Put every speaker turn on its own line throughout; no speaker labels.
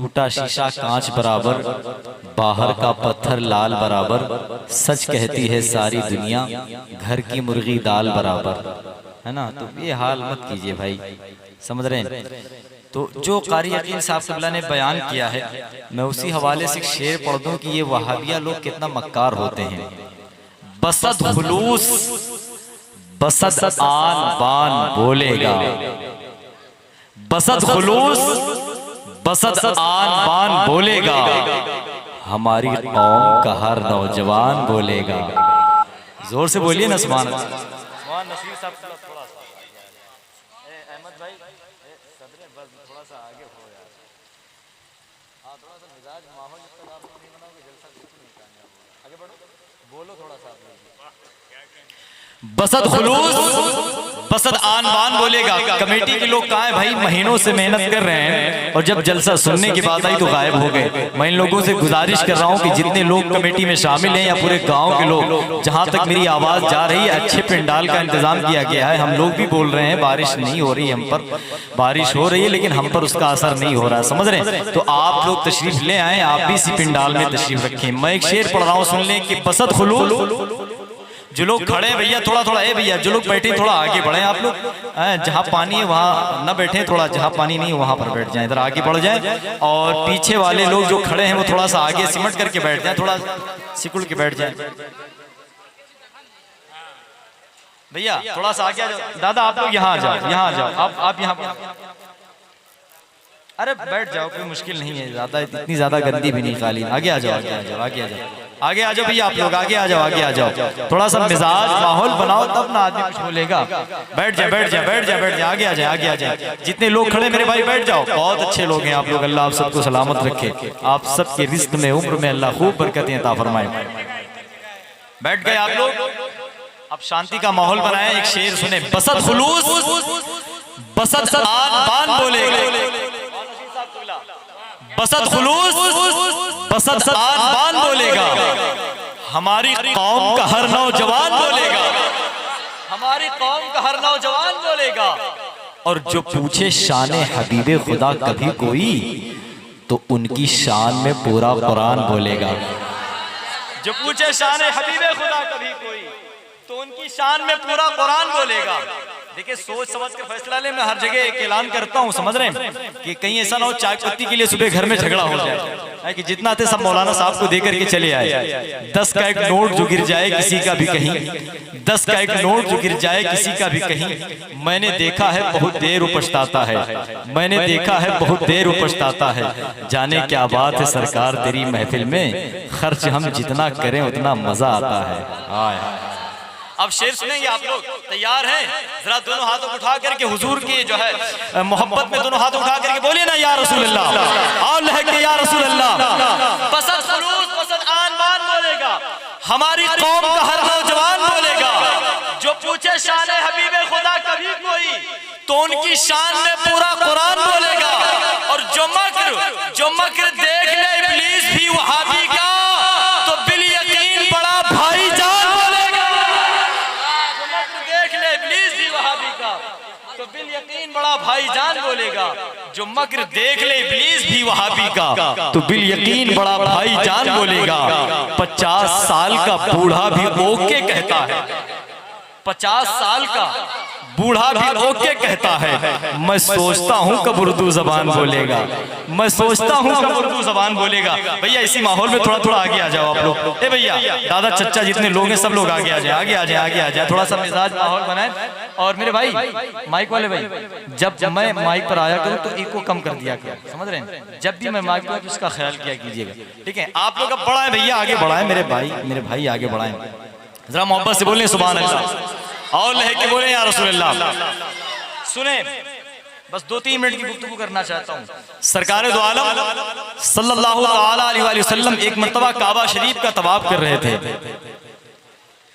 टूटा शीशा कांच बराबर, बाहर का पत्थर लाल बराबर, सच कहती है सारी दुनिया, घर की मुर्गी दाल बराबर, है ना। तो ये हाल मत कीजिए भाई, समझ रहे हैं। तो जो कारी यकीन साहब क़िबला ने बयान किया है, मैं उसी हवाले से एक शेर पढ़ दूं कि ये वहाबिया लोग कितना मक्कार होते हैं। बसद खुलूस बसद आन बान बोलेगा, बसद खुलूस बसद आन बान बोलेगा, हमारी कौम का हर नौजवान बोलेगा। जोर से बोलिए ना सुभान अल्लाह। नसीर साहब थोड़ा सा अहमद भाई थोड़ा सा आगे हो यार, हाँ थोड़ा सा मिजाज माहौल इतना आप नहीं बनाओगे जलसा बिल्कुल नहीं कामयाब, आगे बढ़ो, बोलो थोड़ा सा। बसद खुलूस बसद आन बान बोलेगा। कमेटी के लोग कहाँ हैं भाई, महीनों से मेहनत कर रहे हैं और जब जलसा सुनने की बात आई तो गायब हो गए। मैं इन लोगों से गुजारिश कर रहा हूँ कि जितने लोग कमेटी में शामिल हैं या पूरे गांव के लोग, जहां तक मेरी आवाज जा रही है, अच्छे पंडाल का इंतजाम किया गया है। हम लोग भी बोल रहे हैं बारिश नहीं हो रही, हम पर बारिश हो रही है लेकिन हम पर उसका असर नहीं हो रहा है, समझ रहे हैं। तो आप लोग तशरीफ ले आए, आप भी इसी पंडाल में तशरीफ रखें। मैं एक शेर पढ़ रहा हूँ, सुन लें कि बसद खुलूस, जो लोग खड़े हैं भैया थोड़ा थोड़ा, भैया जो लोग बैठे थोड़ा आगे बढ़े, आप लोग जहाँ पानी है वहाँ न बैठे, थोड़ा जहाँ पानी नहीं है वहाँ पर बैठ जाएं, इधर आगे बढ़ जाएं। और पीछे वाले लोग जो खड़े हैं वो थोड़ा सा आगे सिमट करके बैठ जाएं, थोड़ा सिकुड़ के बैठ जाएं। भैया थोड़ा सा आगे आ जाओ, दादा आप लोग यहाँ आ जाओ, यहाँ आ जाओ, आप यहाँ, अरे बैठ जाओ, कोई मुश्किल नहीं है, ज्यादा इतनी ज्यादा गंदी भी नहीं कालीन। आगे आ जाओ, आगे आ जाओ, आगे आ जाओ, आगे आ जाओ भैया, आप लोग आगे आ जाओ, आगे आ जाओ, थोड़ा सा मिजाज माहौल बनाओ तब ना आदमी कुछ बोलेगा। बैठ जाए, बैठ जाए, बैठ जाए, बैठ जाए, आगे आ जाए, आगे आ जाए। जितने लोग खड़े मेरे भाई बैठ जाओ, बहुत अच्छे लोग हैं आप लोग, अल्लाह आप सबको सलामत रखे, आप सबके रिज्क में उम्र में अल्लाह खूब बरकतें अता फरमाए। बैठ गए आप लोग, अब शांति का माहौल बनाए। एक शेर सुने, बसद खुलूस बसद आन बान बोलेगा, बसद खुलूस बसद आन बान बोलेगा, हमारी कौम का हर नौजवान बोलेगा, हमारी कौम का हर नौजवान बोलेगा। और जो पूछे शान हबीबे खुदा कभी कोई, तो उनकी शान में पूरा कुरान बोलेगा। जो पूछे शान हबीबे खुदा कभी कोई, तो उनकी शान में पूरा कुरान बोलेगा। देखिए सोच समझ कर फैसला ले। मैं हर जगह एक ऐलान करता हूँ, समझ रहे हैं, कि कहीं ऐसा ना हो चाय पत्ती के लिए सुबह घर में झगड़ा हो जाए, कि जितना थे सब मौलाना साहब को दे करके चले आए। 10 का एक नोट जो गिर जाए किसी का भी कहीं, 10 का एक नोट जो गिर जाए किसी का भी कहीं, मैंने देखा है बहुत देर पछताता है, मैंने देखा है बहुत देर पछताता है। जाने क्या बात है सरकार तेरी महफिल में, खर्च हम जितना करें उतना मजा आता है। अब शेर सुनेंगे आप लोग, तैयार हैं? जरा दोनों हाथों को उठा करके हुजूर की जो है मोहब्बत में दोनों हाथ उठा करके बोलिए ना, या रसूल अल्लाह, और लहके या रसूल अल्लाह। बसद खुलूस बसद आन बान बोलेगा, हमारी कौम का हर नौजवान बोलेगा। जो पूछे शान हबीबे खुदा कभी कोई, तो उनकी शान में पूरा कुरान बोलेगा। और जो मक्र देख ले इब्लीस भी वहाबी का, तो बिल यकीन बड़ा भाईजान बोलेगा। देख ले इब्लीस भी वहाबी का, तो बिल यकीन बड़ा भाईजान बोलेगा। जो मक्र देख ले इब्लीस भी वहाबी का, तो बिल यकीन बड़ा भाईजान बोलेगा। 50 साल का बूढ़ा भी ओके कहता है, 50 साल का बूढ़ा भी ओके कहता है। मैं सोचता हूँ कब उर्दू जबान बोलेगा, मैं सोचता हूँ कब उर्दू जबान बोलेगा। भैया इसी माहौल में थोड़ा थोड़ा आगे आ जाओ आप लोग। ए भैया दादा चच्चा जितने लोग हैं सब लोग आगे आ जाए, आगे आ जाए, आगे आ जाए, थोड़ा सा मिजाज माहौल बनाए। और मेरे भाई माइक वाले भाई, जब मैं माइक पर आया करूँ तो इको कम कर दिया करो, समझ रहे हैं। जब भी मैं माइक पर उसका ख्याल किया कीजिएगा, ठीक है। आप लोग अब बढ़ाएं भैया, आगे बढ़ाएं मेरे भाई आगे बढ़ाएं, जरा मोहब्बत से बोलें सुभान अल्लाह, और लह के बोले या रसूल अल्लाह। सुने बस 2-3 मिनट की गुफ्तगू करना चाहता हूँ। सरकार दो आलम सल्लल्लाहु अलैहि वसल्लम एक मर्तबा काबा शरीफ का तवाफ कर रहे थे।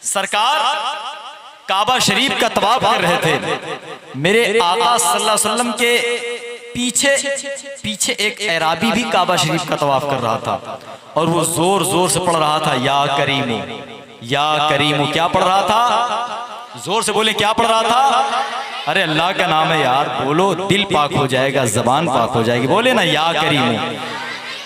सरकार काबा शरीफ का तवाफ कर रहे थे। मेरे आका सल्लल्लाहु अलैहि वसल्लम के पीछे एक अराबी भी काबा शरीफ का तवाफ कर रहा था, और वो जोर जोर से पढ़ रहा था या करीमु, या करीमु। क्या पढ़ रहा था? जोर से बोले क्या पढ़ रहा था? अरे अल्लाह का नाम है यार, बोलो दिल पाक हो जाएगा, जबान पाक हो जाएगी। बोले ना या करीम।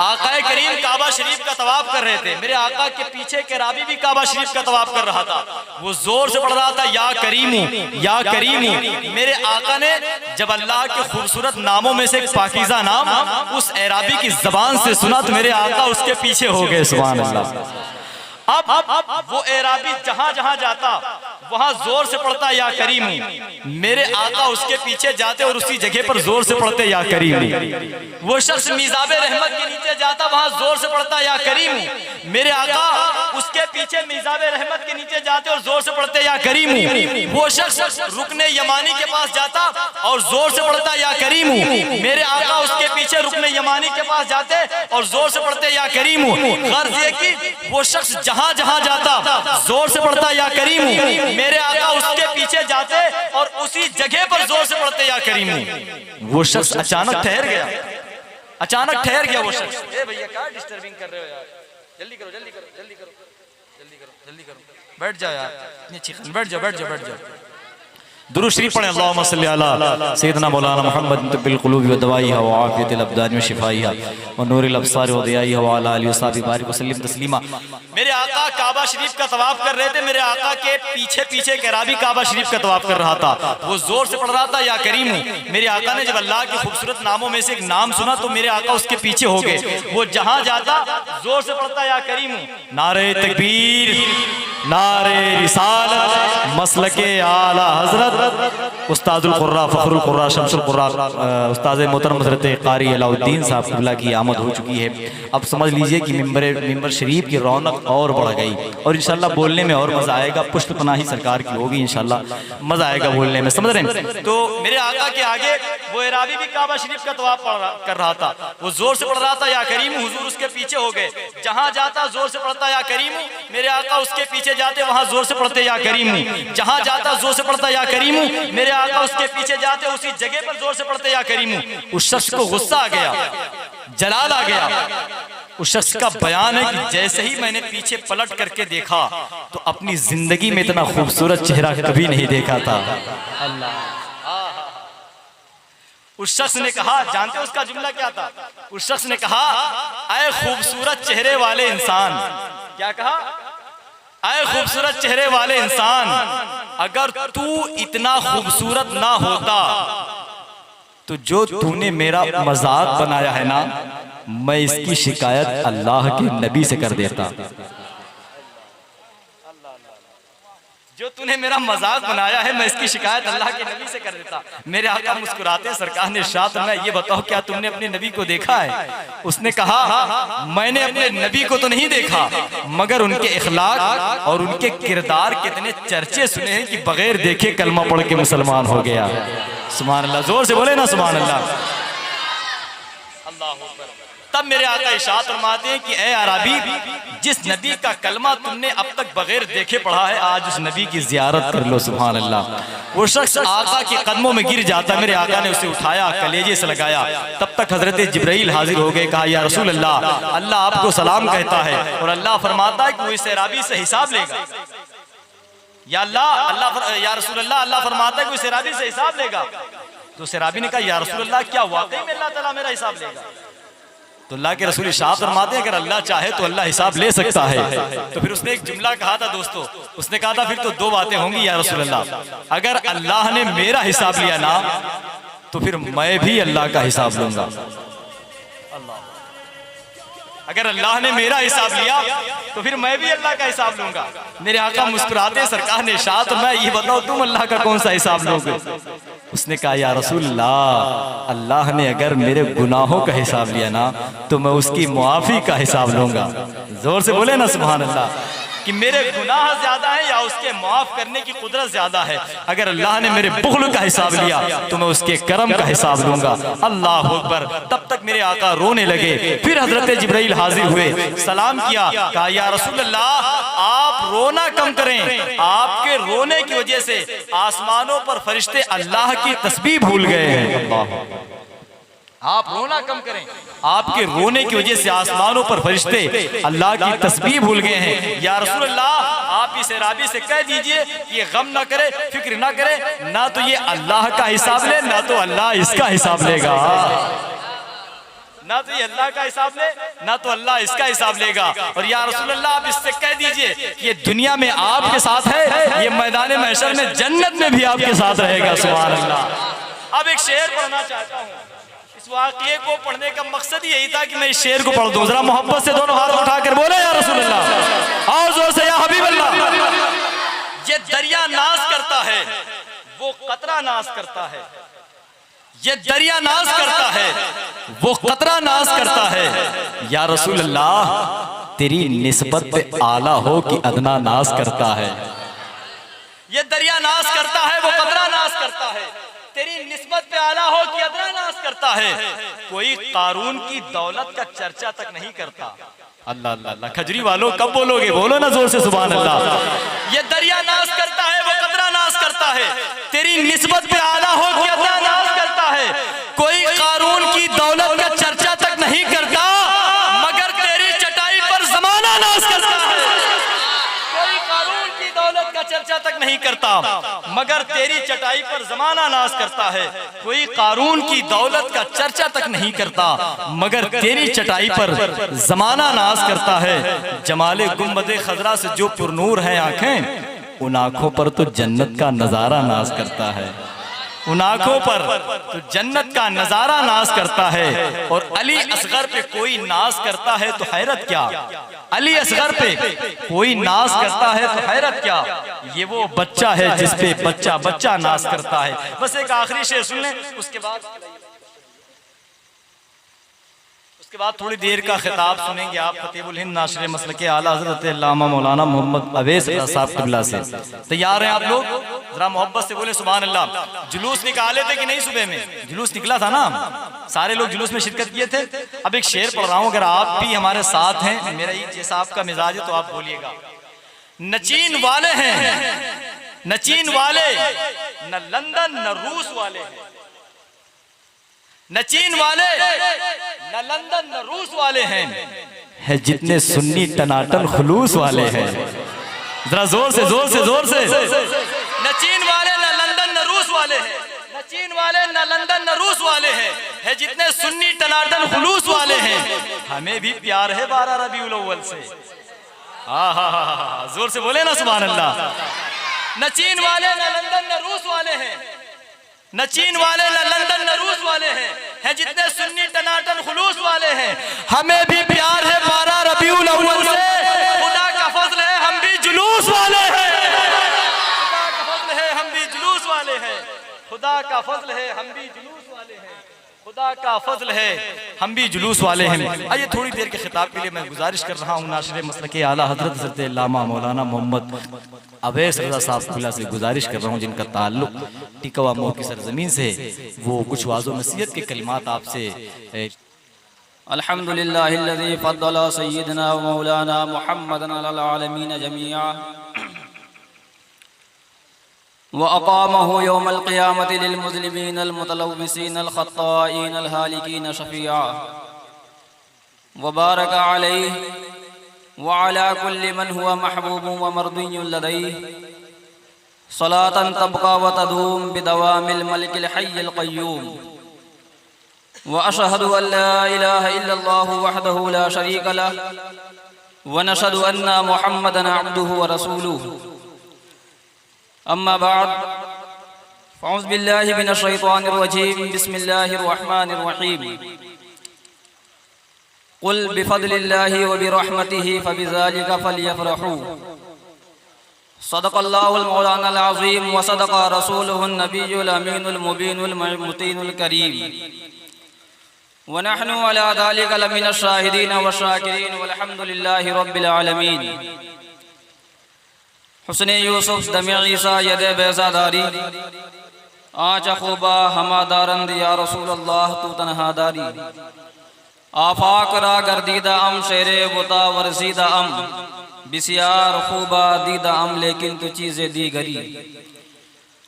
आकाए करीम काबा शरीफ का तवाफ कर रहे थे, मेरे आका के पीछे के रावी भी काबा शरीफ का तवाफ कर रहा था। वो जोर से पढ़ रहा था या करीमू या करीमू। मेरे आका ने जब अल्लाह के खूबसूरत नामों में से एक पाकीज़ा नाम उस एराबी की जबान से सुना तो मेरे आका उसके पीछे हो गए। सुभान अल्लाह। अब वो एराबी जहां जहां जाता वहां जोर से पढ़ता या करीमू। मेरे आका उसके पीछे जाते और उसी जगह पर जोर से पढ़ते या करीमू। वो शख्स मिजाबे रहमत के नीचे जाता, वहां जोर से पढ़ता या करीमू। मेरे आका उसके पीछे मिजाबे रहमत के नीचे जाते और जोर से पढ़ते या करीमू। वो शख्स रुकने यमानी के पास जाता और जोर से पढ़ता या करीमू। मेरे आका उसके पीछे रुकने यमानी के पास जाते और जोर से पढ़ते या करीमू। गर्ज ये कि वो शख्स जहां जहां जाता जोर से पढ़ता या करीमू। मेरे आका उसके पीछे जाते और उसी जगह पर जोर से पढ़ते या करीमू। वो शख्स अचानक ठहर गया, अचानक ठहर गया वो शख्स। ए भैया क्या डिस्टर्बिंग कर रहे हो यार, जल्दी करो जल्दी करो जल्दी करो जल्दी करो जल्दी करो, बैठ जाओ यार, इतनी अच्छी बैठ जाओ बैठ जाओ बैठ जाओ। दुरूद शरीफ पढ़ें। अल्लाहुम्मा सल्ली अला सय्यिदना मौलाना मुहम्मद तिब्बिल क़ुलूब व दवाइहा व आफ़ियतिल अबदान व शिफ़ाइहा व नूरिल अब्सार व दियाइहा व अला आलिहि व सहाबिहि बारिक व सल्लिम तस्लीमा। मेरे आका काबा शरीफ का तवाफ कर रहे थे, मेरे आका के पीछे पीछे एक अराबी काबा शरीफ का तवाफ कर रहा था। वो जोर से पढ़ रहा था या करीमू। मेरे आका ने जब अल्लाह के खूबसूरत नामों में से एक नाम सुना तो मेरे आका उसके पीछे हो गए। वो जहां जाता जोर से पढ़ता या करीमू। नारे तकबीर, नारे रिसालत, मसलके आला हजरत उस्ताजुल कुर्रा फखरुल कुर्रा शमसुल कुर्रा उस्ताद मोहतरम हज़रत कारी अलाउद्दीन साहब क़िबला की आमद हो चुकी है। अब समझ लीजिए कि मिंबर शरीफ की रौनक और बढ़ गई और इंशाल्लाह बोलने में और मज़ा आएगा। पुष्प पनाही सरकार की होगी, इंशाल्लाह मज़ा आएगा बोलने में, समझ रहे हैं। तो मेरे आका के आगे वो एराबी भी काबा शरीफ का तवाफ कर रहा था। वो जोर से पढ़ रहा था या करीमू। हुजूर उसके पीछे हो गए। जहां जाता जोर से पढ़ता या करीमू। मेरे आका उसके पीछे जाते, वहां जोर से पढ़ते या करीमू। जहां जाता जोर से पढ़ता या करीमू। मेरे आका उसके पीछे जाते, उसी जगह पर जोर से पढ़ते या करीमू। उस शख्स को गुस्सा आ गया, जलाल आ गया। उस शख्स का बयान है कि जैसे ही मैंने पीछे पलट करके देखा तो अपनी जिंदगी में इतना खूबसूरत चेहरा कभी नहीं देखा था। अल्लाह। उस शख्स ने कहा, जानते हो उसका जुमला क्या था? उस शख्स ने कहा, ऐ खूबसूरत चेहरे वाले इंसान। क्या कहा? ऐ खूबसूरत चेहरे वाले इंसान, अगर तू इतना खूबसूरत ना होता तो जो तूने मेरा मजाक बनाया है ना, मैं इसकी शिकायत अल्लाह के नबी से कर देता। जो तूने मेरा मजाक बनाया है मैं इसकी शिकायत अल्लाह के नबी से कर देता। मेरे आका मुस्कुराते, सरकार ने इरशाद फरमाया, ये बताओ क्या तुमने अपने नबी को देखा है? उसने कहा, मैंने अपने नबी को तो नहीं देखा मगर उनके इखलाक और उनके किरदार के इतने चर्चे सुने हैं कि बगैर देखे कलमा पढ़ के मुसलमान हो गया। सुभान अल्लाह, जोर से बोले ना सुभान अल्लाह। अल्लाह अकबर। तब मेरे आका इरशाद फरमाते हैं कि ए अराबी, जिस नबी का कलमा तुमने अब तक बगैर देखे पढ़ा है, आज उस नबी की जियारत कर लो। सुभान अल्लाह। वो शख्स आका के कदमों में गिर जाता, मेरे आका ने उसे उठाया, कलेजे से लगाया। तब तक हजरत जिब्राइल हाजिर हो गए। कहा, या रसूल अल्लाह, अल्लाह आपको सलाम कहता है और अल्लाह फरमाता है कि वो इस अराबी से हिसाब लेगा। या अल्लाह या रसूल अल्लाह, अल्लाह फरमाता है कि इस अराबी से हिसाब लेगा। तो उस अराबी ने कहा, या रसूल अल्लाह, क्या वाकई में अल्लाह ताला मेरा हिसाब लेगा? तो अल्लाह के रसूल इरशाद फरमाते हैं, अगर अल्लाह चाहे तो अल्लाह हिसाब ले सकता है। तो फिर उसने एक जुमला कहा था दोस्तों, उसने कहा था फिर तो दो बातें होंगी या रसूल अल्लाह, अगर अल्लाह ने मेरा हिसाब लिया ना तो फिर मैं भी अल्लाह का हिसाब लूंगा। अगर अल्लाह ने मेरा हिसाब लिया तो फिर मैं भी अल्लाह का हिसाब लूंगा। मेरे आका मुस्कुराते, सरकार ने इरशाद फरमाया, ये बताओ तुम अल्लाह का कौन सा हिसाब लोगे? उसने कहा, या रसूल अल्लाह, अल्लाह ने अगर मेरे गुनाहों का हिसाब लिया ना तो मैं उसकी मुआफी का हिसाब लूंगा। जोर से बोले ना सुभान अल्लाह। कि मेरे गुनाह ज्यादा है या उसके माफ करने की कुदरत ज्यादा है? अगर अल्लाह ने मेरे बुग़्ल का हिसाब लिया तो मैं उसके करम का हिसाब लूंगा। अल्लाह अकबर। तब तक मेरे आका रोने लगे। फिर हजरत जिब्राइल हाजिर हुए, सलाम किया, कहा, या रसूल अल्लाह, आप रोना कम करें, आपके रोने की वजह से आसमानों पर फरिश्ते अल्लाह की तस्बीह भूल गए हैं। अल्लाह। आप रोना कम करें। आपके रोने की वजह से आसमानों पर फरिश्ते अल्लाह की तस्बीह भूल गए हैं। या रसूल अल्लाह, आप इस राबी से कह दीजिए कि ये गम ना करे, फिक्र ना करे, ना तो ये अल्लाह का हिसाब ले, ना तो अल्लाह इसका हिसाब लेगा। ना तो ये अल्लाह का हिसाब ले, ना तो अल्लाह इसका हिसाब लेगा। और या रसूल अल्लाह, आप इससे कह दीजिए कि ये दुनिया में आपके साथ है, ये मैदान महशर में जन्नत में भी आपके साथ रहेगा। सुभान अल्लाह। अब एक शेर पढ़ना चाहता हूँ। इस वाक़ये को पढ़ने का मकसद यही था कि मैं इस शेर को पढ़ दूं। जरा मोहब्बत से दोनों हाथ उठाकर बोले या रसूल अल्लाह, आओ जोर से या हबीब अल्लाह। ये दरिया नाज करता है, वो कतरा नाज करता है। ये दरिया नाज करता है, वो कतरा नाज करता है। या रसूल अल्लाह, तेरी निस्बत पे आला हो कि अदना नाज करता है। ये दरिया नाज करता है, वो कतरा नाज करता है। तेरी निस्बत पे आला हो कि अदना नाज करता है। कोई कारून की दौलत का चर्चा तक नहीं करता। अल्लाह अल्लाह अल्लाह। खजरी वालों कब बोलोगे? बोलो ना जोर से सुभान अल्लाह। ये दरिया नाज करता है, वो कतरा नाज करता है। तेरी निस्बत पे आला हो कि अदना नाज करता है। कोई कारून की दौलत का चर्चा तक नहीं करता, मगर तेरी चटाई पर जमाना नाज करता है। कोई कारून की दौलत का चर्चा तक नहीं करता, मगर तेरी चटाई पर जमाना नाज करता है। कोई कारून की दौलत का चर्चा तक नहीं करता, मगर तेरी चटाई पर जमाना नाज करता है। जमाले गुंबदे खजरा से जो पुरनूर है आंखें, उन आंखों पर तो जन्नत का नजारा नाज करता है। उन आंखों पर तो जन्नत का नजारा नाज करता है। और अली असगर पे कोई नाज करता है तो हैरत क्या। अली असगर पे कोई नाज करता है तो हैरत क्या। ये वो बच्चा है जिस पे बच्चा बच्चा नाज करता है। बस एक आखिरी शेर सुन लें, उसके बाद थोड़ी देर का खिताब सुनेंगे आप खतीबुल हिंद नाशिर मसलके आला हज़रत अल्लामा मौलाना मोहम्मद अवैस साहब क़िबला से। तैयार हैं आप लोग? जरा मोहब्बत से बोले सुभान अल्लाह। जुलूस निकाले थे कि नहीं? सुबह में जुलूस निकला था ना, सारे लोग जुलूस में शिरकत किए थे। अब एक शेर पढ़ रहा हूँ, अगर आप भी हमारे साथ हैं, मेरा ही जैसा आपका मिजाज है तो आप बोलिएगा। नचीन वाले हैं, नचीन वाले न लंदन न रूस वाले हैं। न चीन वाले न लंदन न रूस वाले हैं, है जितने सुन्नी टनाटन खुलूस वाले हैं। जरा जोर से जोर से जोर से। न चीन वाले न लंदन न रूस वाले हैं, न चीन वाले न लंदन न रूस वाले हैं, है जितने सुन्नी टनाटन खुलूस वाले हैं। हमें भी प्यार है 12 रबीउल अव्वल से। जोर से बोले ना सुभान अल्लाह। न चीन वाले न लंदन न रूस वाले हैं, न चीन वाले न लंदन न रूस वाले हैं, जितने सुन्नी टनाटन खुलूस वाले हैं। हमें भी प्यार है 12 रबीउल अव्वल से। खुदा का फजल है हम भी जुलूस वाले हैं। खुदा का फजल है हम भी जुलूस वाले हैं। खुदा का फजल है हम भी जुलूस वाले हैं। खुदा का फजल है हम भी जुलूस वाले हैं। आइए थोड़ी देर के खिताब के लिए मैं गुजारिश कर रहा हूँ नाशिर मसलके आला हज़रत अल्लामा मौलाना मोहम्मद अवैस रज़ा साहब क़िबला से गुजारिश कर रहा हूँ, जिनका ताल्लुक टिकवा मोर की सरजमीन से, वो कुछ वाज़ो नसीहत के कलिमात आपसे।
अल्हम्दुलिल्लाहिल्लज़ी फ़द्दला सय्यदना व मौलाना मुहम्मदन अलल आलमीन जमीआ व अक़ामहु यौमल क़ियामति लिल मुज़लिमीन अल मुतलव्विसीन अल ख़त्ताईन अल हालिकीन शफ़ीआ व बारक अलैहि व अला कुल्लि मन हुवा महबूबुन व मर्दियुन लदैहि सलातन तबक़ा व तदूम बिदवामिल मलिकिल हय्यिल क़य्यूम व अशहदु अन ला इलाहा इल्लल्लाहु वहदहु ला शरीका लहु व नशहदु अन्ना मुहम्मदन अब्दुहु व रसूलुहु। अम्मा बाद फ़अऊज़ु बिल्लाहि मिनश शैतानिर रजीम। बिस्मिल्लाहिर रहमानिर रहीम। क़ुल बिफ़ज़लिल्लाहि व बिरहमतिहि फ़बिज़ालिका फ़लयफ़रहू। सदक़ल्लाहुल मौलानाल अज़ीम व सदक़ रसूलुहुन नबियुल अमीनुल मुबीनुल मुतीनुल करीम। व नहनु अला ज़ालिका लमिनश शाहिदीन व शाकिरीन वल्हम्दुलिल्लाहि रब्बिल आलमीन। हुस्ने यूसुफ दमे ईसा यदे बेज़ादारी आँच खूबा हमादारंद या रसूलल्लाह तू तन्हादारी। आफाक रा गर्दीदा अम शेरे बुता वरसीदा अम बिसियार खूबा दीदा अम लेकिन तो चीज़ें दी गरी।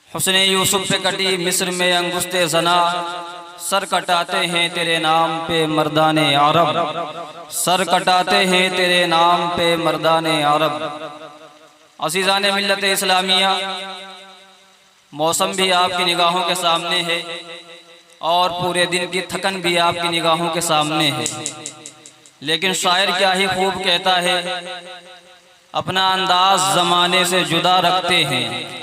हुस्ने यूसुफ पे कटी मिस्र में अंगुस्ते जना सर कटाते हैं तेरे नाम पे मर्दाने अरब, सर कटाते हैं तेरे नाम पे मर्दाने अरब। अज़ीज़ाने मिल्लत इस्लामिया, मौसम भी आपकी निगाहों के सामने है और पूरे दिन की थकन भी आपकी निगाहों के सामने है, लेकिन शायर क्या ही खूब कहता है, अपना अंदाज ज़माने से जुदा रखते हैं,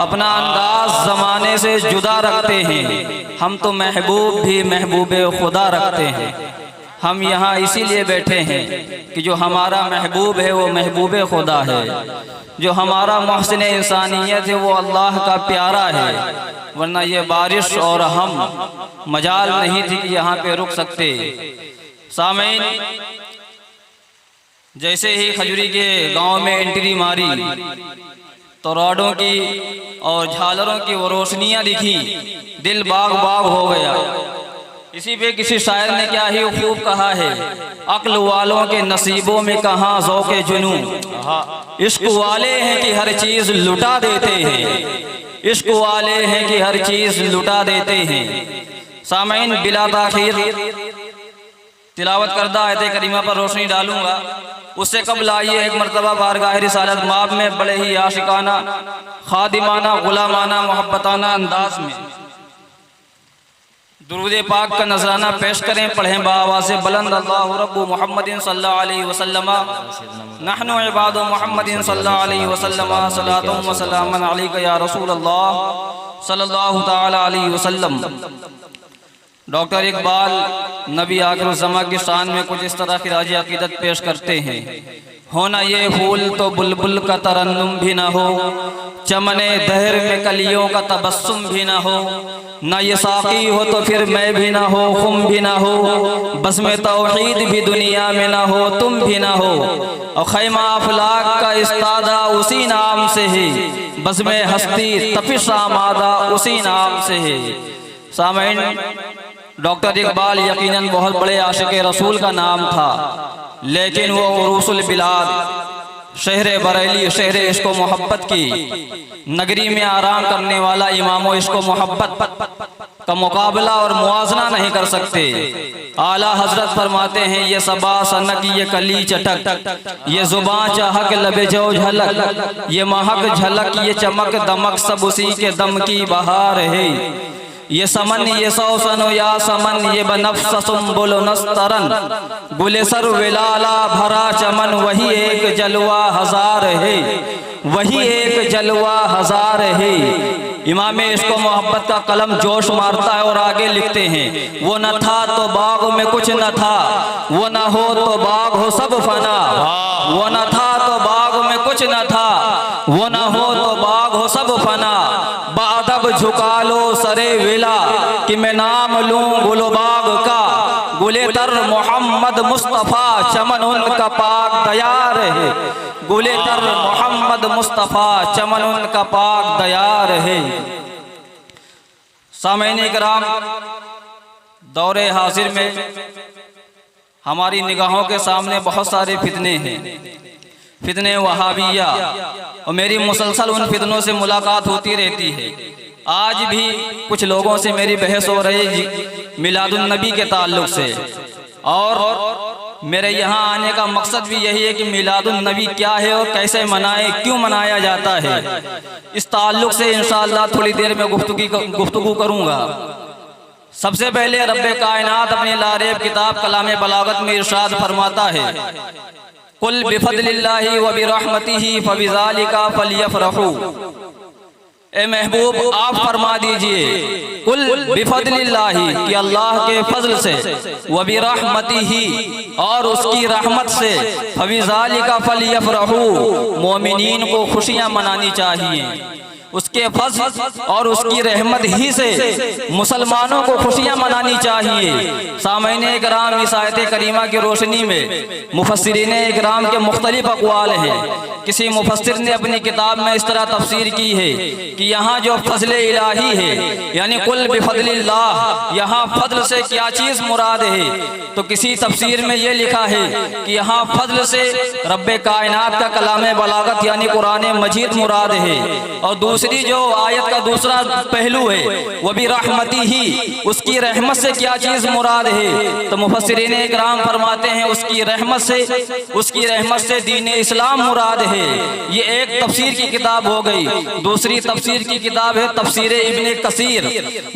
अपना अंदाज ज़माने से जुदा रखते हैं, हम तो महबूब भी महबूबे खुदा रखते हैं। हम यहाँ इसीलिए बैठे हैं कि जो हमारा महबूब है वो महबूब खुदा है, जो हमारा मोहसिन इंसानियत है वो अल्लाह का प्यारा है, वरना ये बारिश और हम मजाल नहीं थी कि यहाँ पे रुक सकते। सामीन, जैसे ही खजूरी के गांव में एंट्री मारी तो रॉडों की और झालरों की वो रोशनियाँ दिखी, दिल बाग बाग हो गया। इसी पे किसी शायर ने क्या ही खूब कहा है, अक्ल वालों के नसीबों में कहाँ ज़ौक़े जुनू, इश्क वाले हैं कि हर चीज़ लुटा देते हैं, इश्क वाले हैं कि हर चीज़ लुटा देते हैं। सामीन, बिला ताख़ीर तिलावत करदा आयत करीमा पर रोशनी डालूंगा। उससे कबल आइए एक मरतबा बारगाह रिसालत माब में बड़े ही आशिकाना, खादिमाना, गुलामाना, मोहब्बताना अंदाज में दुरूद पाक का नजराना पेश करें। पढ़ें बाआवाज़ बुलंद, अल्लाहु रब्बु मुहम्मदिन सल्लल्लाहु अलैहि वसल्लम, नहनु इबादु मुहम्मदिन सल्लल्लाहु अलैहि वसल्लम, सलातुन व सलामुन अलैका या रसूल अल्लाह सल्लल्लाहु तआला अलैहि वसल्लम। डॉक्टर इकबाल नबी आखिरुज़्ज़मा की शान में कुछ इस तरह की राजी अकीदत पेश करते हैं, होना ये फूल तो बुलबुल का तरन्नुम भी ना हो, चमने दहर में कलियों का तबस्सुम भी ना हो, ना ये साकी हो तो फिर मैं भी ना हो, खुम भी ना हो, बस में तौहीद भी दुनिया में ना हो, तुम भी ना हो, और खैमा अफलाक का इस्तादा उसी नाम से है, बस में हस्ती तपिश आमादा उसी नाम से है। सामीन, डॉक्टर इकबाल यकीनन बहुत बड़े आशिक रसूल का नाम था, लेकिन वो उरूसुल बिलाद, शहर बरेली, शहर इश्क मोहब्बत की नगरी में आराम करने वाला इमामो इश्क मोहब्बत का मुकाबला और मुआजना नहीं कर सकते। आला हजरत फरमाते हैं, ये सबा सनक, ये कली चटक, ये जुबां चाहक, लबे जो झलक, ये महक झलक, ये चमक दमक, सब उसी के दम की बहार है। ये समन, ये सौसनो या समन, ये बनफ्सुम बुलो नस्तरन, गुले सर विलाला भरा चमन, वही एक जलवा हजार है, वही एक जलवा हजार है। इमाम इश्क मोहब्बत का कलम जोश मारता है और आगे लिखते हैं, वो न था तो बाग में कुछ न था, वो न हो तो बाग हो सब फना, वो न था तो बाग में कुछ न था, वो न हो तो बाग हो सब फना, बादब झुका लो सरे विला कि मैं नाम लूं गुलो बाग का, गुले तर मोहम्मद मुस्तफ़ा चमन उनका पाक तैयार है, गुले तर मोहम्मद मुस्तफ़ा चमन उनका पाक तैयार है। सामीन किराम, दौरे हाजिर में हमारी निगाहों के सामने बहुत सारे फितने हैं, फितने वहाबिया, और मेरी मुसलसल उन फितनों से मुलाकात होती रहती है। आज भी कुछ लोगों से मेरी बहस हो रही मिलादुन नबी के ताल्लुक से, और मेरे यहाँ आने का मकसद भी यही है कि मिलादुन नबी क्या है और कैसे मनाए, क्यों मनाया जाता है, इस ताल्लुक से इंशाअल्लाह थोड़ी देर में गुफ्तगू करूँगा। सबसे पहले रब्बे कायनात अपनी लारेब किताब कलाम बलागत में इरशाद फरमाता है, कुल बिफदलिल्लाहि व बिरहमतिही फबिज़ालिका फलियफ़रहू। ए महबूब, आप फरमा दीजिए, कुल बिफदलिल्लाहि, कि अल्लाह के फजल से, व बिरहमतिही, और उसकी रहमत से, फबिज़ालिका फलियफ़रहू, मोमिनीन को खुशियाँ मनानी चाहिए। उसके फज़ल और उसकी रहमत ही से मुसलमानों को खुशियाँ मनानी चाहिए। सामईन इकराम, इस आयत करीमा की रोशनी में मुफस्सिरीन इकराम के मुख्तलिफ अक़वाल हैं। किसी मुफस्सिर ने अपनी किताब में इस तरह तफसीर की है कि यहाँ जो फजल इलाही है, यानी कुल बिफदलिल्लाह, यहाँ फजल से क्या चीज़ मुराद है, तो किसी तफसीर में ये लिखा है कि यहाँ फजल से रब्बे कायनात का कलाम बलागत यानी कुरान मजीद मुराद है, और दूसरी दूसरी जो आयत का दूसरा पहलू है वह भी रहमती ही, उसकी रहमत से क्या चीज मुराद है? तो मुफस्सिरीन इकराम फरमाते हैं उसकी रहमत से दीन इस्लाम मुराद है। ये एक तफसीर की किताब हो गई। दूसरी तफसीर की किताब है तफसीर इब्ने कसीर,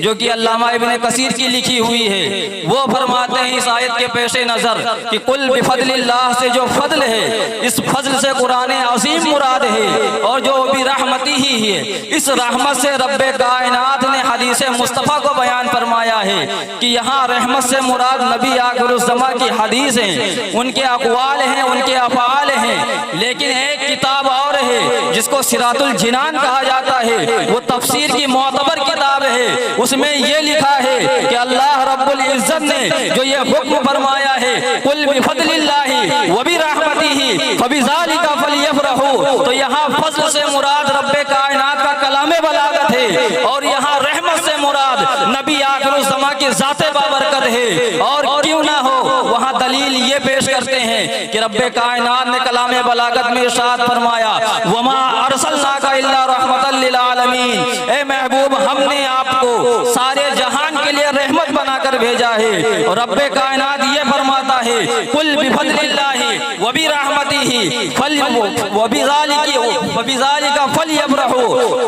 जो कि अल्लामा इब्ने कसीर की लिखी हुई है। वो फरमाते हैं इस आयत के पेशे नजर कि कुल बिफदलिल्लाह से जो फजल है, इस फजल से कुरान अज़ीम मुराद है, और जो भी रहमती ही है, इस रहमत से रब्बे कायनात ने हदीस मुस्तफ़ा को बयान फरमाया है कि यहाँ रहमत से मुराद नबी आखिरुज़्ज़मा की हदीस हैं, उनके अक़वाल हैं, उनके अफ़आल हैं। लेकिन एक किताब और है जिसको सिरातुल जिनान कहा जाता है, वो तफसीर की मोतबर किताब है। उसमें ये लिखा है कि अल्लाह रब्बुल इज़्ज़त ने जो ये हुक्म फरमाया है कुल बिफदलिल्लाहि व बिरहमतिही फबिज़ालिका फलियफ़रहू, तो यहाँ फज़ल से मुराद रब्बे कायनात का कलामे बलागत है, और यहाँ रहमत से मुराद नबी आखिरुज़्ज़मा की ज़ाते बाबरकत है। और क्यों ना हो, वहाँ दलील ये पेश करते हैं कि रब्बे कायनात ने कलामे बलागत में इरशाद फरमाया वमा अरसलनाका इल्ला रहमतल लिल आलमीन, ए महबूब हमने आपको सारे जहान के लिए रहमत बनाकर भेजा है। और रब्बे कायनात ये फरमाता है कुल बिफदलिल्लाहि व बिरहमतिही फबिज़ालिका फलियफ़रहू,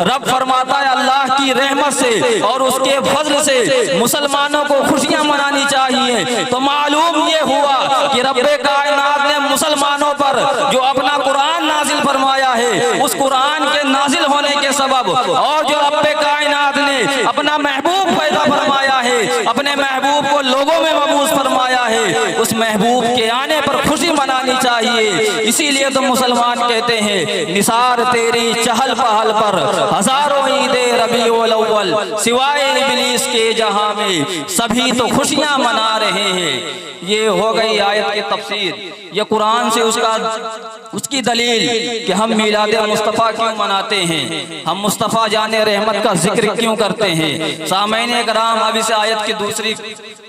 रब फरमाता है अल्लाह की रहमत से और उसके फजल से मुसलमानों को खुशियां मनानी चाहिए। तो मालूम ये हुआ कि रब्बे कायनात ने मुसलमानों पर जो अपना कुरान नाजिल फरमाया है, उस कुरान के नाजिल होने के सबब, और जो रब्बे कायनात ने अपना महबूब पैदा फरमाया है, अपने महबूब को लोगों में मबूस फरमाया है, उस महबूब के आने पर खुशी मनानी चाहिए। इसीलिए तो मुसलमान कहते हैं निसार तेरी चहल पहल पर हजारों ईदे रबीउल अव्वल, सिवाय इब्लीस के जहां में सभी तो खुशियां मना रहे हैं। ये हो गई आयत की तफसीर। ये कुरान से उसकी दलील कि हम मिलाद मुस्तफ़ा क्यों मनाते हैं, हम मुस्तफ़ा जाने रहमत का जिक्र क्यों करते हैं। सामईन कराम, अब इस आयत की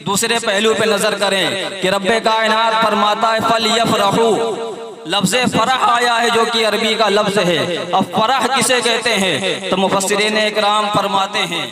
दूसरे पहलू पे नजर करें कि रब्बे कायनात फरमाता है फलियफ़रहू, लफ्ज़ फरह आया है जो कि अरबी का लफ्ज़ है। अब फरह किसे कहते हैं? तो मुफस्सिरीन इकराम फरमाते हैं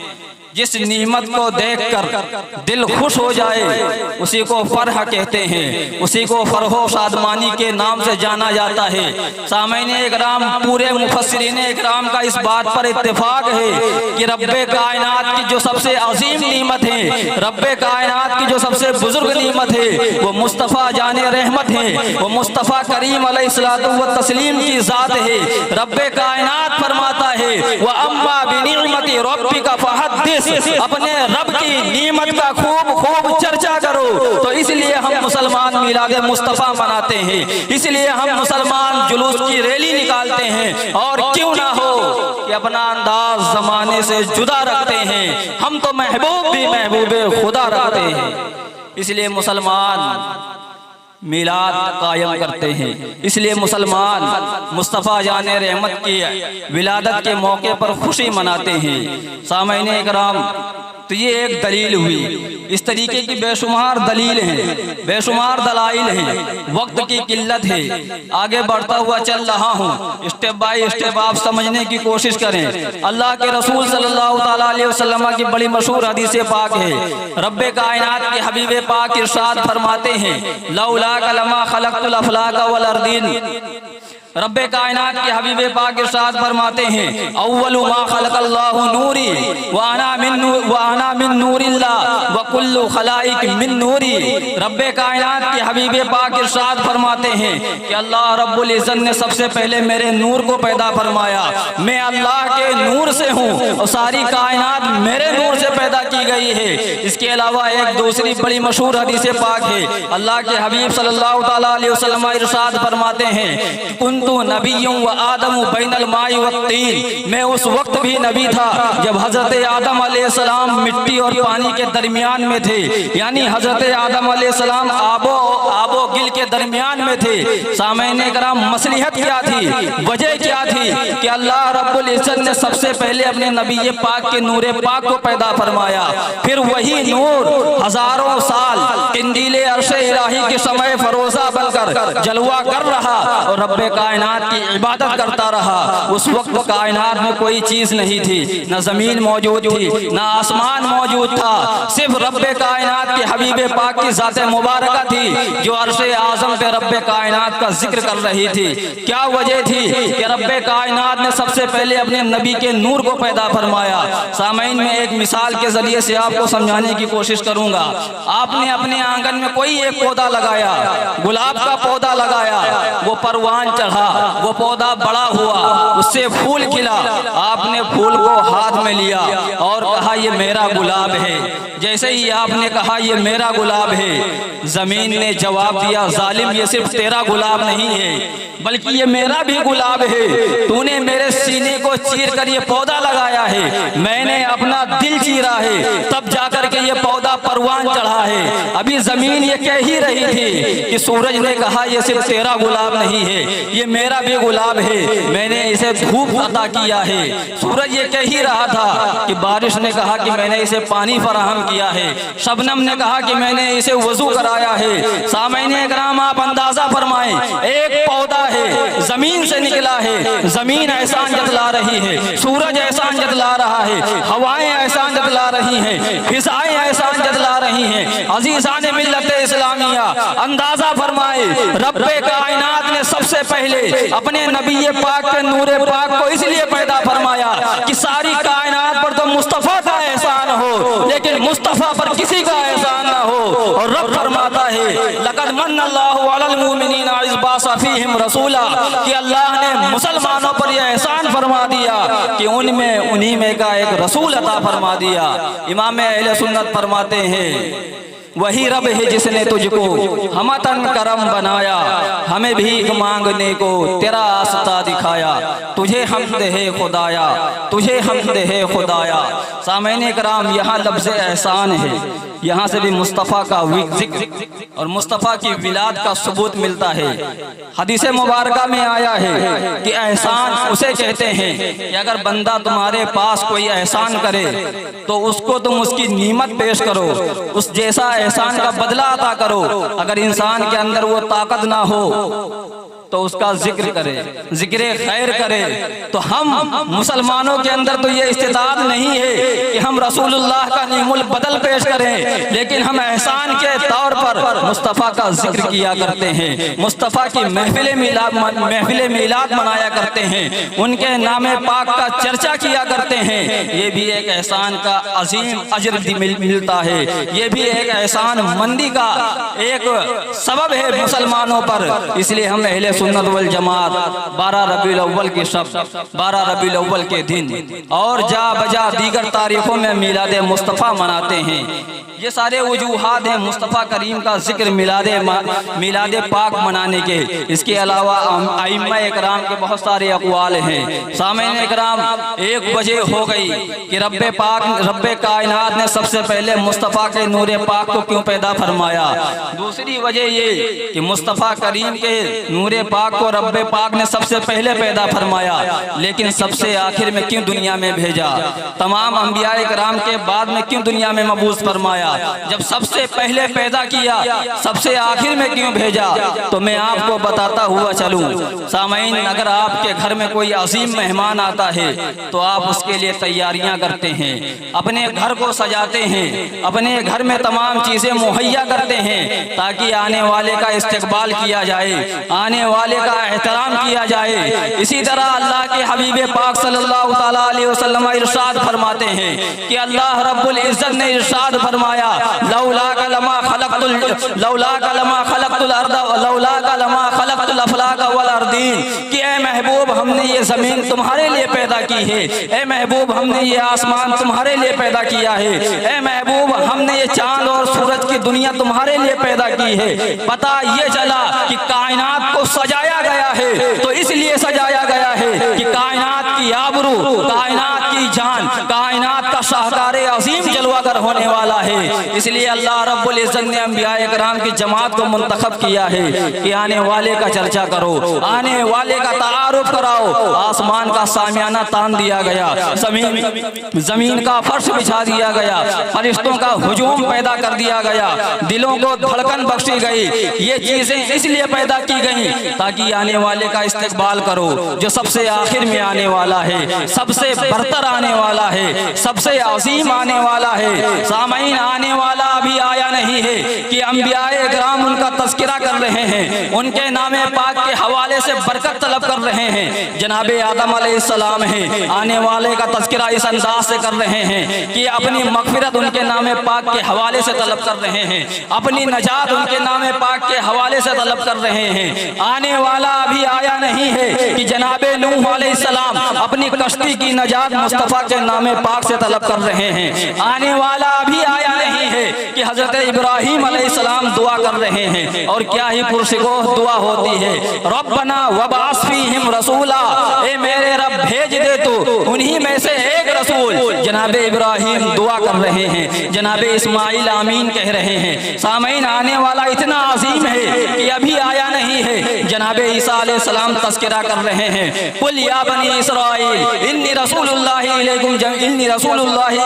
जिस नीमत को देखकर दिल खुश हो जाए उसी को फरह कहते हैं, उसी को फरहो शादमानी के नाम से जाना जाता है। सामईन इकराम, पूरे मुफस्सिरीन इकराम का इस बात पर इत्तेफाक है कि रब्बे कायनात की जो सबसे अजीम नीमत है, रब्बे कायनात की जो सबसे बुजुर्ग नीमत है, वो मुस्तफ़ा जाने रहमत है, वो मुस्तफ़ा करीम अलैहिस्सलातु व तस्लीम की ज़ात है। रब्बे कायनात फरमाता है व अम्मा बिनिअमति रब्बिका फहद्दिस, अपने रब की नीमत का खूब चर्चा करो। तो इसलिए हम मुसलमान मिलाद मुस्तफ़ा मनाते हैं, इसलिए हम मुसलमान जुलूस की रैली निकालते हैं। और क्यों ना हो कि अपना अंदाज जमाने से जुदा रखते हैं, हम तो महबूब भी महबूबे खुदा रखते हैं। इसलिए मुसलमान मिलाद कायम करते हैं, इसलिए मुसलमान मुस्तफ़ा जाने रहमत की विलादत के मौके पर खुशी मनाते हैं। सामईन इकराम, तो ये एक दलील हुई। इस तरीके की बेशुमार दलील हैं, बेशुमार दलाइल हैं। वक्त की किल्लत है, आगे बढ़ता हुआ चल रहा हूँ, स्टेप बाय स्टेप आप समझने की कोशिश करें। अल्लाह के रसूल सल्लल्लाहु अलैहि वसल्लम की बड़ी मशहूर हदीस पाक है। रब्बे कायनात के हबीब पाक इरशाद फरमाते हैं लौला कलमा खलक़तुल अफ़लाक वल अर्दीन, रब्बे कायनात के हबीब पाक इरशाद फरमाते हैं अव्वलु मा खलक़ल्लाहु नूरी व अना मिन नूरिल्लाह व कुल्लु खलाइक मिन नूरी। रब्बे कायनात के हबीब पाक इरशाद फरमाते हैं कि अल्लाह रब्बुल इज़्ज़त ने सबसे पहले मेरे नूर को पैदा फरमाया, मैं अल्लाह के नूर से हूँ और सारी कायनात मेरे नूर से पैदा की गई है। इसके अलावा एक दूसरी बड़ी मशहूर हदीस पाक है। अल्लाह के हबीब सल्लल्लाहु अलैहि वसल्लम इरशाद फरमाते हैं कुन्तु नबिय्युं व आदमु बैनल माई वत्तीन, मैं उस वक्त भी नबी था जब हजरत आदम अलैहिस्सलाम मिट्टी और पानी के दरमियान में थे, यानी हजरत आदम अलैहिस्सलाम आबो गिल के दरमियान में थे। सामईन कराम मसलिहत क्या थी, वजह क्या थी कि अल्लाह रब्बुल इज्जत ने सबसे पहले अपने नबी पाक के नूरे पाक को पैदा फरमाया, फिर वही नूर हजारों साल कंदीले अर्शे इलाही के समय फरोजा बनकर जलवा कर रहा और रब्बे कायनात की इबादत करता रहा। उस वक्त कायनात में कोई चीज नहीं थी, न जमीन मौजूद थी, न आसमान मौजूद था, सिर्फ रब्बे कायनात के हबीबे पाक की जाते मुबारका थी जो अर्शे आजम पे रब्बे कायनात का जिक्र कर रही थी। क्या वजह थी कि रब्बे कायनात ने सबसे पहले अपने नबी के नूर को पैदा फरमाया। सामईन में एक मिसाल के जरिए से आपको समझाने की कोशिश करूंगा। आपने अपने आंगन में कोई एक पौधा लगाया, गुलाब का पौधा लगाया, वो परवान चढ़ा, वो पौधा बड़ा हुआ, उससे फूल खिला, आपने फूल को हाथ में लिया और कहा ये मेरा गुलाब है। जैसे ही आपने कहा ये मेरा गुलाब है, जमीन ने जवाब दिया जालिम ये सिर्फ तेरा गुलाब नहीं है बल्कि ये मेरा भी गुलाब है। तूने मेरे सीने को चीर कर ये पौधा लगाया है, मैंने अपना दिल चीरा है, तब जाकर के ये पौधा परवान चढ़ा है। अभी जमीन ये कह ही रही थी कि सूरज ने कहा ये सिर्फ तेरा गुलाब नहीं है, ये मेरा भी गुलाब है, मैंने इसे धूप अता किया है। सूरज ये कह ही रहा था कि बारिश ने कहा कि मैंने इसे पानी फराहम किया है, शबनम ने कहा कि मैंने इसे वजू कराया है। सामईन इकराम आप अंदाजा फरमाएं, एक पौधा है, जमीन से निकला है, जमीन एहसान जतला रही है, सूरज एहसान जतला रहा है, हवाएं एहसान जतला रही हैं, फिजाएं एहसान जतला रही हैं। अजीजान मिल्लत इस्लामिया अंदाजा फरमाए, रब्बे कायनात ने सबसे पहले अपने नबी पाक के नूरे पाक को इसलिए पैदा फरमाया कि सारी कायनात पर तो मुस्तफा का एहसान हो, लेकिन मुस्तफा पर किसी का एहसान ना हो। और रब फरमाता है लक़द मन्नल्लाहु अलल मुमिनीना इज़ बाअसा फ़ीहिम रसूला, कि अल्लाह ने मुसलमानों पर यह एहसान फरमा दिया कि उनमें उन्हीं में का एक रसूल अता फरमा दिया। इमाम अहले सुन्नत फरमाते हैं वही रब है जिसने तुझको हमतन करम बनाया, हमें भीख मांगने को तेरा आस्ता दिखाया, तुझे हमद है खुदाया, तुझे हमद है खुदाया। सामईन कराम यहाँ लफ्ज़ एहसान है, यहाँ से भी मुस्तफ़ा का जिक्र और मुस्तफ़ा की विलाद का सबूत मिलता है। हदीस मुबारका में आया है कि एहसान उसे कहते हैं कि अगर बंदा तुम्हारे पास कोई एहसान करे तो उसको तुम उसकी नीमत पेश करो, उस जैसा एहसान का बदला अता करो। अगर इंसान के अंदर वो ताकत ना हो तो उसका जिक्र करे, जिक्र खैर करे। तो हम मुसलमानों के अंदर तो ये इस्तिताअत नहीं है कि हम रसूलुल्लाह का नीमुल बदल पेश करें, लेकिन हम एहसान के तौर पर मुस्तफ़ा का जिक्र किया करते हैं, मुस्तफ़ा की महफिल मीलाद मनाया करते हैं, उनके नामे पाक का चर्चा किया करते हैं। ये भी एक एहसान का अजीम अजर मिलता है, ये भी एक एहसान मंदी का एक सबब है मुसलमानों पर। इसलिए हम अहले सुन्नत वल जमात 12 रबीउल अव्वल की शब, 12 रबीउल अव्वल के दिन और जा बजा दीगर तारीखों में मिलाद मुस्तफ़ा मनाते हैं। ये सारे वजूहात हैं मुस्तफ़ा करीम का जिक्र मिलाद पाक मनाने के। इसके अलावा आइम्मा इकराम के बहुत सारे अक़वाल हैं। सामईन इकराम 1 बजे हो गई कि रब्बे कायनात ने सबसे पहले मुस्तफ़ा के नूरे पाक को क्यों पैदा फरमाया। दूसरी वजह ये कि मुस्तफ़ा करीम के नूरे पाक को रब्बे पाक ने सबसे पहले पैदा फरमाया, लेकिन सबसे आखिर में क्यों दुनिया में भेजा। तमाम अंबिया इकराम के बाद में क्यों दुनिया में मबूस फरमाया। जब सबसे पहले पैदा किया सबसे आखिर में क्यों भेजा। तो मैं आपको बताता हुआ चलूं। सामईन, अगर आपके घर में कोई अजीम मेहमान आता है तो आप उसके लिए तैयारियां करते हैं, अपने घर को सजाते हैं, अपने घर में तमाम चीजें मुहैया करते हैं ताकि आने वाले का इस्तकबाल किया जाए, आने वाले का एहतराम किया जाए। इसी तरह अल्लाह के हबीब पाक सल्लल्लाहु तआला अलैहि वसल्लम इरशाद फरमाते हैं कि अल्लाह रब्बुल इज्जत ने इरशाद फरमाया लौला कलमा खलक़तुल अर्दा लौला कलमा खलक़तुल अफलाक वल अर्दीन, कि ए महबूब हमने ये जमीन तुम्हारे लिए पैदा की है, ए महबूब हमने ये आसमान तुम्हारे लिए पैदा किया है, ए महबूब हमने ये चांद और सूरज की दुनिया तुम्हारे लिए पैदा की है। पता ये चला कि कायनात को सजाया गया है तो इसलिए सजाया गया है कि कायनात की आबरू, कायनात की की जान, कायनात का शाहकार अजीम जलवागर होने वाला है। इसलिए अल्लाह रब्बुल इज्जत ने अंबिया इकराम की जमात को मुंतखब किया है कि आने वाले का चर्चा करो, आने वाले का तारुफ कराओ। आसमान का सामियाना तान दिया गया, जमीन का फर्श बिछा दिया गया, फरिश्तों का हुजूम पैदा कर दिया गया, दिलों को धड़कन बख्शी गई। ये चीजें इसलिए पैदा की गई ताकि आने वाले का इस्तकबाल करो, जो सबसे आखिर में आने वाला है, सबसे बरतर आने वाला है, सबसे अजीम आने वाला है। सामईन, आने वाला अभी आया नहीं है कि अंबियाए किराम उनका तज़किरा कर रहे हैं, उनके नामे पाक के हवाले से बरकत तलब कर रहे हैं। जनाबे आदम अलैहिस्सलाम है, आने वाले का तज़किरा इस अंदाज से कर रहे हैं कि अपनी मग़फ़िरत उनके नामे पाक के हवाले से तलब कर रहे हैं, अपनी नजात उनके नामे पाक के हवाले से तलब कर रहे हैं। आने वाला अभी आया नहीं है कि जनाबे नूह अलैहिस्सलाम अपनी कश्ती की नजात मुस्तफ़ा के नामे पाक से तलब कर रहे हैं। आने वाला अभी आया नहीं है कि हजरत इब्राहीम अलैहिस्सलाम दुआ कर रहे हैं, और क्या ही पुरसिगोह दुआ होती है, रब्बना वबाअस फीहिम रसूला, ए मेरे रब भेज दे तो उन्हीं में से एक रसूल। जनाबे इब्राहीम दुआ कर रहे हैं, जनाबे इस्माइल आमीन कह रहे हैं। सामईन, आने वाला इतना अजीम है कि अभी आया नहीं है। जनाबे ईसा अलैहिस्सलाम तज़किरा कर रहे हैं, कुल या बनी इसराइल इन्नी रसूलुल्लाहि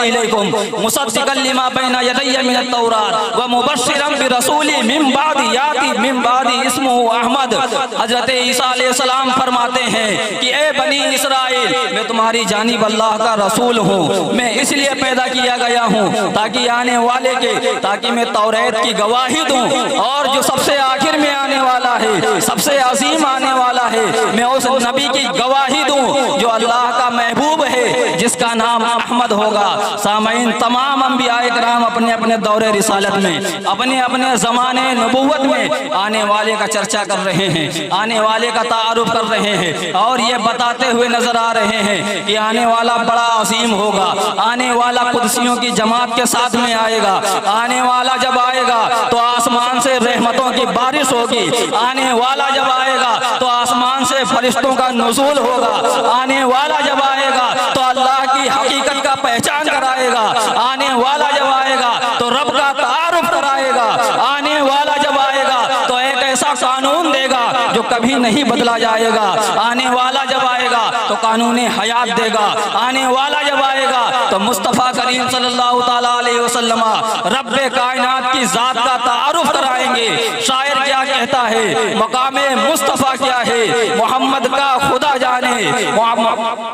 इलैकुम मुसद्दिक़न लिमा बैना यदैया मिनत तौरात व मुबश्शिरन बिरसूलिन मिन बादी याती मिन बादी इस्मुहु अहमद। हजरत ईसा अलैहिस्सलाम फरमाते हैं कि ए बनी इसराइल, मैं तुम्हारी जानिब अल्लाह का रसूल हूँ, मैं इसलिए पैदा किया गया हूँ ताकि आने वाले के, ताकि मैं तौरात की गवाही दूँ, और जो सबसे आखिर में आने वाला है, सबसे अजीम आने वाला है, मैं उस नबी की गवाही दूँ जो अल्लाह का महबूब है, जिसका नाम अहमद होगा। सामईन, तमाम अंबियाए किराम अपने अपने दौरे रिसालत में, अपने अपने ज़माने नबूवत में आने वाले का चर्चा कर रहे हैं, आने वाले का तारुफ कर रहे हैं, और ये बताते हुए नजर आ रहे हैं कि आने वाला बड़ा अजीम होगा, आने वाला कुदसियों की जमात के साथ में आएगा, आने वाला जब आएगा तो आसमान से रहमतों की बारिश होगी, आने वाला जब आएगा तो आसमान से फरिश्तों का नुज़ूल होगा, आने वाला जब आएगा तो अल्लाह की हकीकत का पहचान कराएगा, आने वाला जब आएगा तो रब का तारुफ कराएगा, आने वाला जब आएगा तो एक ऐसा कानून देगा जो कभी नहीं बदला जाएगा, आने वाला जब आएगा तो कानून हयात देगा, आने वाला जब आएगा तो मुस्तफ़ा करीम सल्लल्लाहु ताला अलैहि वसल्लम रब्बे कायनात की ज़ात का तारुफ कराएंगे। शायर क्या कहता है, मकामे मुस्तफ़ा क्या है मोहम्मद का खुदा जाने,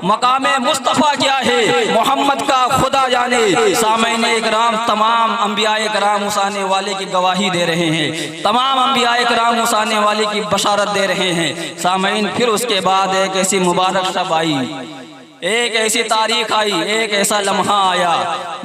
मकामे मुस्तफ़ा क्या है मोहम्मद का खुदा जाने। सामईन इकराम, तमाम अंबियाए किराम उस आने वाले की गवाही दे रहे हैं, तमाम अंबियाए किराम उस आने वाले की बशारत दे रहे हैं। सामईन, फिर उसके बाद एक ऐसी मुबारक शब आई, एक ऐसी तारीख आई, एक ऐसा लम्हा आया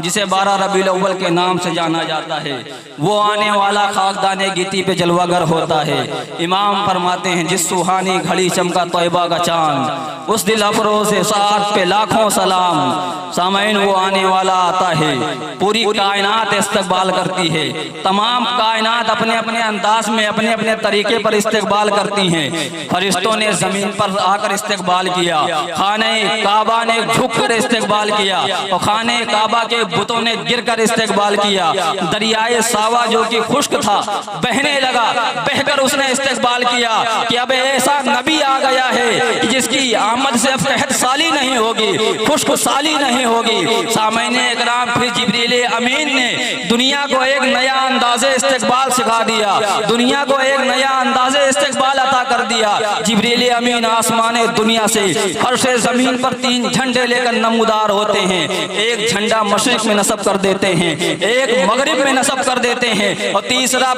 जिसे 12 रबीउल अव्वल के नाम से जाना जाता है। वो आने वाला खाकदाने गिती पे जलवागर होता है। इमाम फरमाते हैं, जिस सुहानी घड़ी चमका तौबा का चांद, उस दिल अफरोज़ से साथ पे लाखों सलाम। सामईन, वो आने वाला आता है, पूरी कायनात इस्तकबाल करती है, तमाम कायनात अपने अपने अंदाज में, अपने अपने तरीके पर इस्तकबाल करती हैं। फरिश्तों ने जमीन पर आकर इस्तकबाल किया, खाने काबा ने झुककर इस्तकबाल किया, और खाने काबा के बुतों ने गिरकर इस्तकबाल किया। दरियाए सावा जो कि खुश्क था बहने लगा, बहकर उसने इस्तकबाल किया कि अब ऐसा नबी आ गया है कि जिसकी आमद से अब कहत साली नहीं होगी, खुश्क साली नहीं होगी। सामईन इकराम, फिर जिब्रील अमीन ने दुनिया को एक नया अंदाज़े इस्तकबाल सिखा दिया, दुनिया को एक नया अंदाज़े इस्तकबाल अता कर दिया। जिब्रील अमीन आसमान दुनिया से फर्श ज़मीन पर 3 झंडे लेकर नमूदार होते हैं। एक झंडा मशरिक में नस्ब कर देते हैं, एक मगरिब में नस्ब कर देते हैं, और तीसरा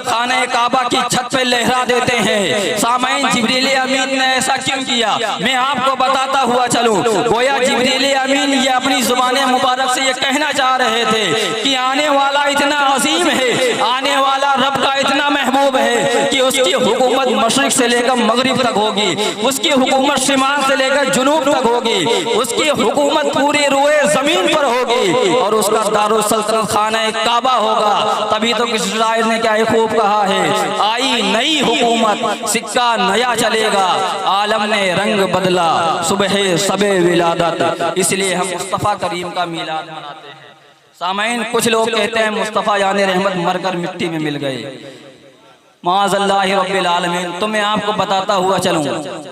खाने काबा की छत पे लहरा देते हैं। सामईन, जिब्रील अमीन ने ऐसा क्यों किया, मैं आपको बताता हुआ चलूं। गोया जिब्रील अमीन ये अपनी जुबान मुबारक से ये कहना चाह रहे थे कि आने वाला इतना अजीम है, आने वाला रब का इतना महबूब महबूब है कि उसकी हुकूमत मशरिक से लेकर मगरिब तक होगी, उसकी हुकूमत शिमाल से लेकर जुनूब तक होगी, उसकी हुकूमत पूरी रोए जमीन पर होगी और उसका दारुल सल्तनत खाना काबा होगा। तभी तो किसी शायर ने क्या खूब कहा है, आई नई हुकूमत सिक्का नया चलेगा, आलम ने रंग बदला सुबह सबे विलादत। इसलिए हम मुस्तफ़ा करीम का मीलाद मनाते हैं। सामईन, कुछ लोग कहते हैं मुस्तफ़ा यानी रहमत मरकर मिट्टी में मिल गए। माज़अल्लाहि रब्बिल आलमीन। तो मैं आपको बताता हुआ चलूं,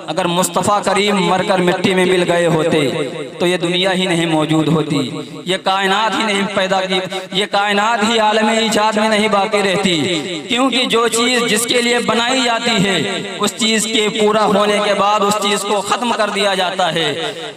अगर मुस्तफ़ा करीम मरकर मिट्टी में मिल गए होते तो ये दुनिया ही नहीं मौजूद होती, ये कायनात ही नहीं पैदा की, ये कायनात ही आलम ईजाद में नहीं बाकी रहती। क्योंकि जो चीज़ जिसके लिए बनाई जाती है उस चीज़ के पूरा होने के बाद उस चीज़ को ख़त्म कर दिया जाता है।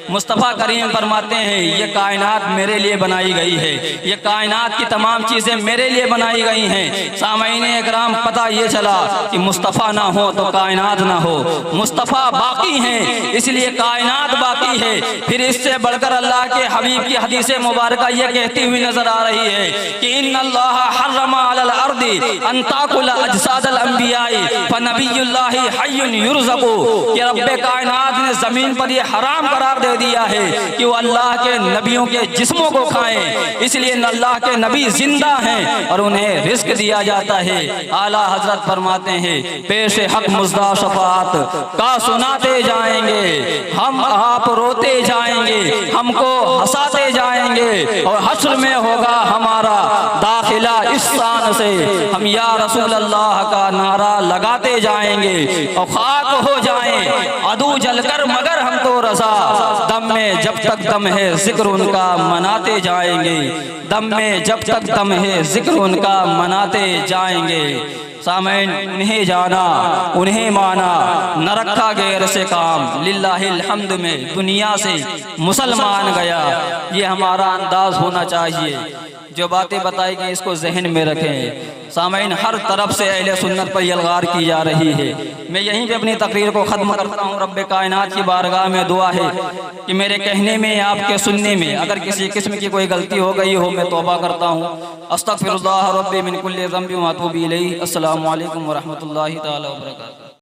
मुस्तफ़ा करीम फरमाते हैं ये कायनात मेरे लिए बनाई गई है, ये कायनात की तमाम चीज़ें मेरे लिए बनाई गई हैं। सामईन इकराम, पता ये चला कि मुस्तफ़ा ना हो तो कायनात ना हो, मुस्तफ़ा बाकी हैं इसलिए कायनात बाकी है। फिर इससे बढ़कर अल्लाह के हबीब की हदीस मुबारक ये कहती हुई नजर आ रही है कि इन्नल्लाह हर्रमा अलल अर्दी अन ताकुल अजसादल अंबियाई फनबियुल्लाहि हय्युन युरज़क़ु, कि रब्बे कायनात ने जमीन पर ये हराम करार दे दिया है कि वो अल्लाह के नबियों के जिस्मों को खाएं। इसलिए अल्लाह के नबी जिंदा हैं और उन्हें रिस्क दिया जाता है। आला हजरत फरमाते हैं पेश हक मुज़दा शफात का सुनाते जाएंगे, हम आप रोते जाएंगे, हमको हंसाते जाएंगे और हश्र में होगा हमारा दाखिला इस शान से, हम या रसूल अल्लाह का नारा लगाते जाएंगे और खाक हो जाएं अदू जलकर मगर हम तो रज़ा, दम में जब तक दम है जिक्र उनका मनाते जाएंगे, दम में जब तक दम है जिक्र उनका मनाते जाएंगे। सामईन, उन्हें जाना उन्हें माना, न रखा गैर से काम, लिल्लाहिल हम्द में दुनिया से मुसलमान गया। ये हमारा अंदाज होना चाहिए। जो बातें बताई गई इसको जहन में रखें। सामईन, हर तरफ से अहले सुन्नत पर यलगार की जा रही है। मैं यहीं पे अपनी तकरीर को ख़त्म करता हूँ। रब्बे कायनात की बारगाह में दुआ है कि मेरे कहने में आपके सुनने में अगर किसी किस्म की कोई गलती हो गई हो मैं तौबा करता हूँ। अस्तगफिरुल्लाह रब्बी मिन कुल्लि ज़ंबि व अतूबु इलैहि। अस्सलामु अलैकुम व रहमतुल्लाहि तआला व बरकातहू।